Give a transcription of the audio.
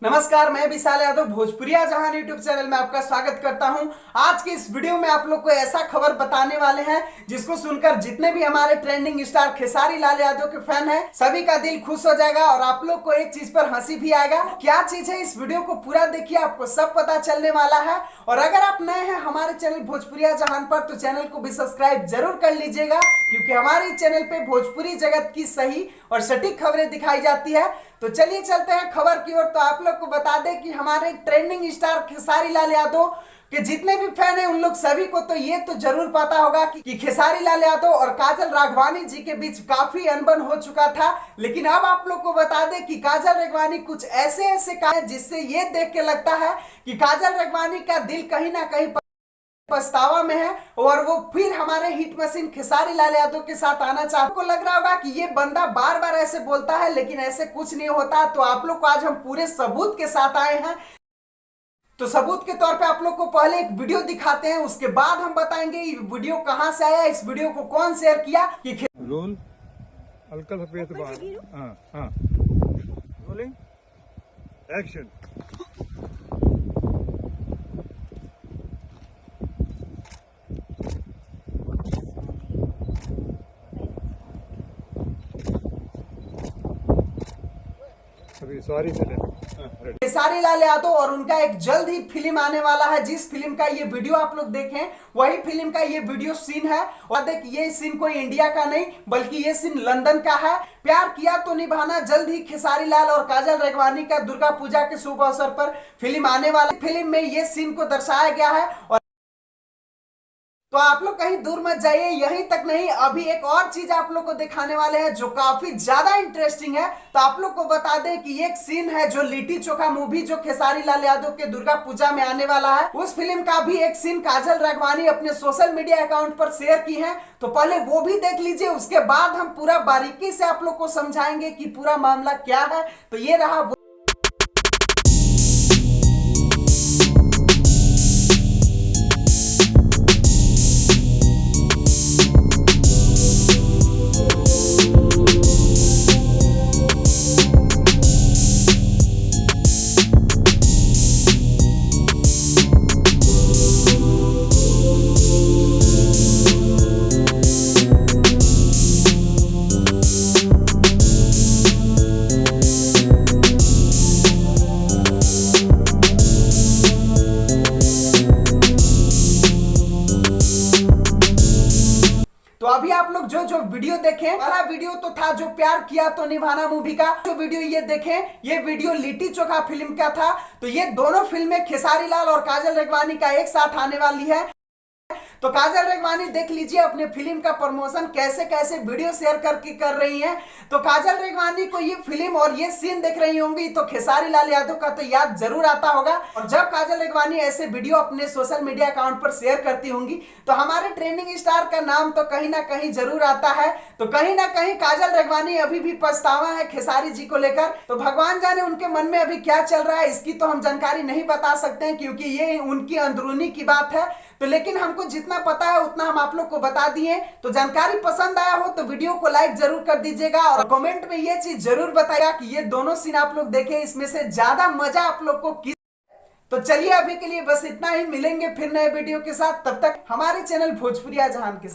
नमस्कार, मैं विशाल यादव भोजपुरिया जहान यूट्यूब चैनल में आपका स्वागत करता हूं। आज के इस वीडियो में आप लोग को ऐसा खबर बताने वाले हैं जिसको सुनकर जितने भी हमारे ट्रेंडिंग स्टार खेसारी लाल यादव के फैन हैं सभी का दिल खुश हो जाएगा और आप लोग को एक चीज पर हंसी भी आएगा। क्या चीज है, इस वीडियो को पूरा देखिए, आपको सब पता चलने वाला है। और अगर आप नए हैं हमारे चैनल भोजपुरिया जहान पर तो चैनल को भी सब्सक्राइब जरूर कर लीजिएगा, क्योंकि हमारे चैनल पे भोजपुरी जगत की सही और सटीक खबरें दिखाई जाती है। तो चलिए चलते हैं खबर की ओर। तो आप लोग को बता दें कि हमारे ट्रेंडिंग स्टार खेसारी लाल यादव के जितने भी फैन हैं उन लोग सभी को तो ये तो जरूर पता होगा कि खेसारी लाल यादव और काजल राघवानी जी के बीच काफी अनबन हो चुका था। लेकिन अब आप लोग को बता दें कि काजल राघवानी कुछ ऐसे काम जिससे ये देख के लगता है कि काजल राघवानी का दिल कहीं ना कहीं पछतावा में है और वो फिर हमारे हिट मशीन खेसारी लाल यादव के साथ आना चाहते। आपको लग रहा होगा कि ये बंदा बार बार ऐसे बोलता है, लेकिन ऐसे कुछ नहीं होता। तो आप लोग को आज हम पूरे सबूत के साथ आए हैं। तो सबूत के तौर पे आप लोग को पहले एक वीडियो दिखाते हैं, उसके बाद हम बताएंगे ये वीडियो कहां से आया, इस वीडियो को कौन शेयर किया। कि रोल हल्का सफेद बाल, हाँ रोलिंग एक्शन। अभी सॉरी खेसारी लाल यादव और उनका एक जल्द ही फिल्म आने वाला है, जिस फिल्म का ये वीडियो आप लोग देखें वही फिल्म का ये वीडियो सीन है। और देख, ये सीन कोई इंडिया का नहीं बल्कि ये सीन लंदन का है। प्यार किया तो निभाना जल्द ही खेसारी लाल और काजल राघवानी का दुर्गा पूजा के शुभ अवसर पर फिल्म आने वाला। फिल्म में ये सीन को दर्शाया गया है। और तो आप लोग कहीं दूर मत जाइए। यहीं तक नहीं, अभी एक और चीज आप लोग को दिखाने वाले हैं जो काफी ज्यादा इंटरेस्टिंग है। तो आप लोग को बता दें कि एक सीन है जो लिट्टी चोखा मूवी जो खेसारी लाल यादव के दुर्गा पूजा में आने वाला है, उस फिल्म का भी एक सीन काजल राघवानी अपने सोशल मीडिया अकाउंट पर शेयर की है। तो पहले वो भी देख लीजिए, उसके बाद हम पूरा बारीकी से आप लोग को समझाएंगे कि पूरा मामला क्या है। तो ये रहा वो। तो अभी आप लोग जो वीडियो देखें, वाला वीडियो तो था जो प्यार किया तो निभाना मूवी का। जो वीडियो ये देखें, ये वीडियो लिट्टी चोखा फिल्म का था। तो ये दोनों फिल्में खेसारी लाल और काजल राघवानी का एक साथ आने वाली है। तो काजल राघवानी देख लीजिए अपने फिल्म का प्रमोशन कैसे कैसे वीडियो शेयर करके कर रही हैं। तो काजल राघवानी को ये फिल्म और ये सीन देख रही होंगी तो खेसारी लाल यादव का तो याद जरूर आता होगा। और जब काजल राघवानी ऐसे वीडियो अपने सोशल मीडिया अकाउंट पर शेयर करती होंगी तो हमारे ट्रेंडिंग स्टार का नाम तो कहीं ना कहीं जरूर आता है। तो कहीं ना कहीं काजल राघवानी अभी भी पछतावा है खेसारी जी को लेकर। तो भगवान जाने उनके मन में अभी क्या चल रहा है, इसकी तो हम जानकारी नहीं बता सकते हैं, क्योंकि ये उनकी अंदरूनी की बात है। तो लेकिन हमको जितना पता है उतना हम आप लोग को बता दिए। तो जानकारी पसंद आया हो तो वीडियो को लाइक जरूर कर दीजिएगा और कमेंट में ये चीज जरूर बताइएगा कि ये दोनों सीन आप लोग देखें, इसमें से ज्यादा मजा आप लोग को किस। तो चलिए अभी के लिए बस इतना ही, मिलेंगे फिर नए वीडियो के साथ। तब तक हमारे चैनल भोजपुरिया जहान के साथ।